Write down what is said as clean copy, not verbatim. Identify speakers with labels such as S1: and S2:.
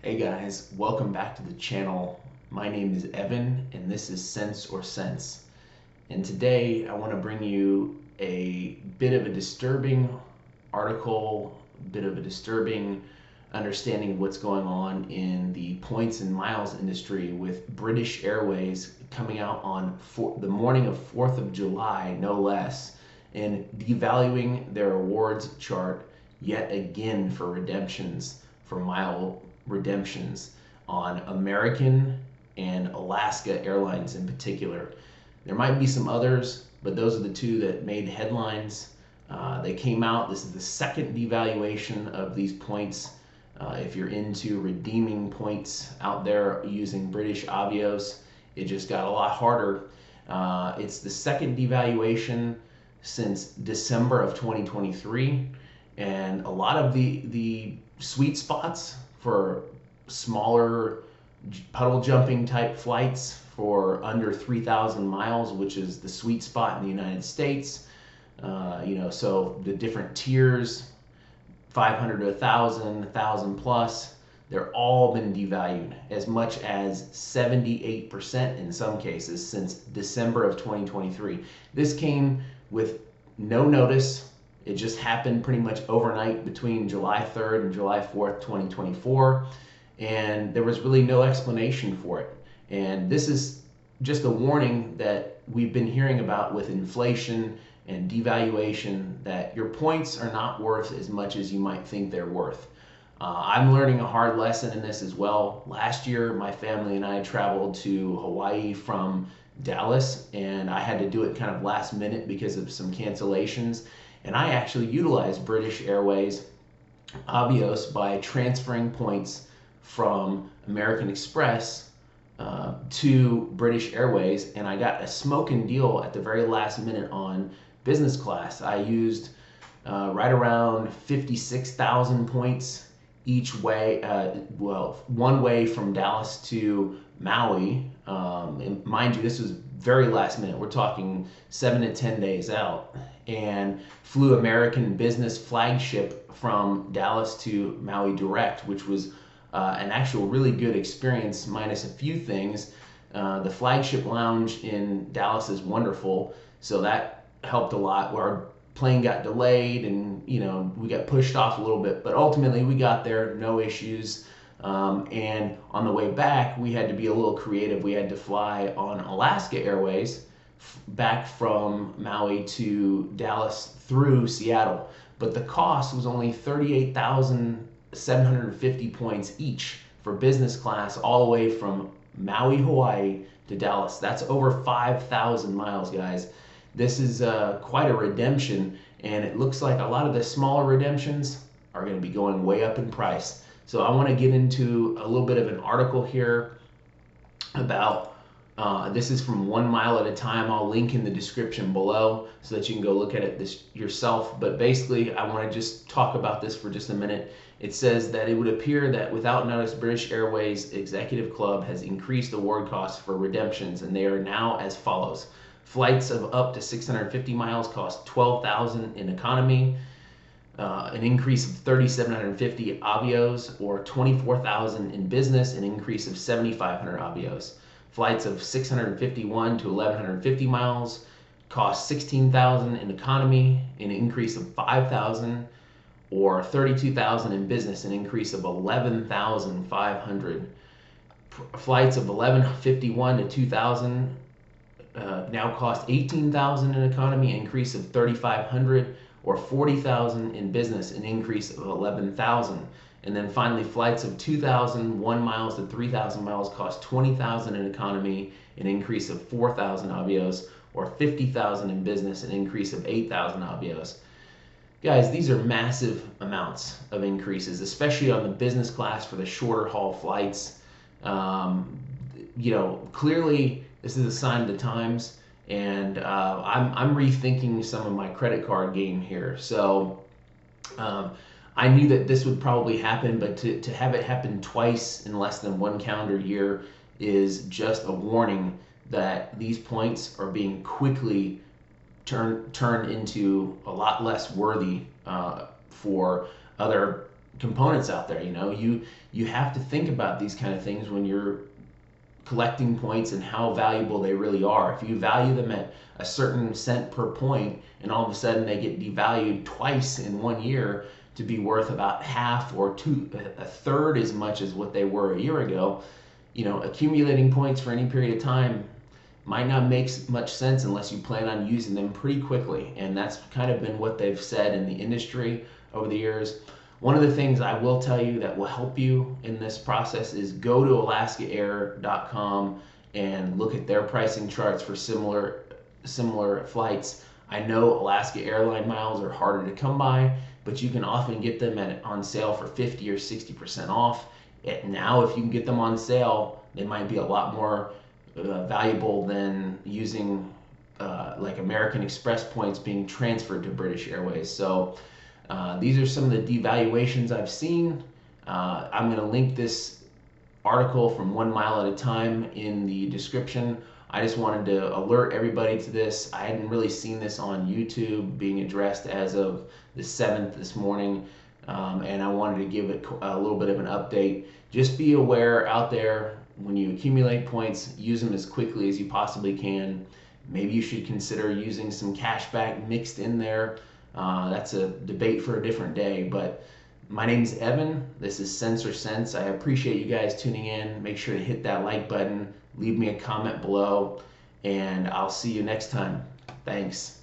S1: Hey guys, welcome back to the channel. My name is Evan and this is Sense or Sense. And today I want to bring you a bit of a disturbing article, a bit of a disturbing understanding of what's going on in the points and miles industry with British Airways coming out on the morning of 4th of July, no less, and devaluing their awards chart yet again for redemptions, for mile redemptions on American and Alaska Airlines in particular. There might be some others, but those are the two that made headlines. They came out. This is the second devaluation of these points. If you're into redeeming points out there using British Avios, it just got a lot harder. It's the second devaluation since December of 2023, and a lot of the sweet spots for smaller puddle jumping type flights for under 3,000 miles, which is the sweet spot in the United States. So the different tiers, 500 to 1,000, 1,000 plus, they're all been devalued as much as 78% in some cases since December of 2023. This came with no notice. It just happened pretty much overnight between July 3rd and July 4th, 2024, and there was really no explanation for it. And this is just a warning that we've been hearing about with inflation and devaluation, that your points are not worth as much as you might think they're worth. I'm learning a hard lesson in this as well. Last year, my family and I traveled to Hawaii from Dallas, and I had to do it kind of last minute because of some cancellations. And I actually utilized British Airways Avios by transferring points from American Express to British Airways, and I got a smoking deal at the very last minute on business class. I used right around 56,000 points each way, one way from Dallas to Maui. And mind you, this was very last minute. We're talking 7 to 10 days out, and flew American business flagship from Dallas to Maui direct, which was an actual really good experience, minus a few things. The flagship lounge in Dallas is wonderful, so that helped a lot. Our plane got delayed, and we got pushed off a little bit, but ultimately we got there, no issues. And on the way back, we had to be a little creative. We had to fly on Alaska Airways back from Maui to Dallas through Seattle, but the cost was only 38,750 points each for business class all the way from Maui, Hawaii to Dallas. That's over 5,000 miles, guys. This is quite a redemption, and it looks like a lot of the smaller redemptions are going to be going way up in price. So I want to get into a little bit of an article here about this is from 1 Mile at a Time. I'll link in the description below so that you can go look at it yourself. But basically, I want to just talk about this for just a minute. It says that it would appear that without notice, British Airways Executive Club has increased award costs for redemptions, and they are now as follows. Flights of up to 650 miles cost $12,000 in economy, an increase of 3,750 Avios, or $24,000 in business, an increase of 7,500 Avios. Flights of 651 to 1,150 miles cost 16,000 in economy, an increase of 5,000, or 32,000 in business, an increase of 11,500. Flights of 1151 to 2,000 now cost 18,000 in economy, an increase of 3,500, or 40,000 in business, an increase of 11,000. And then finally, flights of 2,001 miles to 3,000 miles cost 20,000 in economy, an increase of 4,000 Avios, or 50,000 in business, an increase of 8,000 Avios. Guys, these are massive amounts of increases, especially on the business class for the shorter haul flights. Clearly this is a sign of the times, and I'm rethinking some of my credit card game here. So I knew that this would probably happen, but to have it happen twice in less than one calendar year is just a warning that these points are being quickly turned into a lot less worthy for other components out there. You have to think about these kind of things when you're collecting points and how valuable they really are. If you value them at a certain cent per point and all of a sudden they get devalued twice in 1 year to be worth about half or a third as much as what they were a year ago, accumulating points for any period of time might not make much sense unless you plan on using them pretty quickly. And that's kind of been what they've said in the industry over the years. One of the things I will tell you that will help you in this process is go to alaskaair.com and look at their pricing charts for similar flights. I know Alaska airline miles are harder to come by, but you can often get them on sale for 50 or 60% off. Now, if you can get them on sale, they might be a lot more valuable than using like American Express points being transferred to British Airways. So these are some of the devaluations I've seen. I'm going to link this article from 1 Mile at a Time in the description. I just wanted to alert everybody to this. I hadn't really seen this on YouTube being addressed as of the 7th this morning, and I wanted to give it a little bit of an update. Just be aware out there, when you accumulate points, use them as quickly as you possibly can. Maybe you should consider using some cash back mixed in there. That's a debate for a different day, but my name's Evan. This is Sense or Sense. I appreciate you guys tuning in. Make sure to hit that like button, leave me a comment below, and I'll see you next time. Thanks.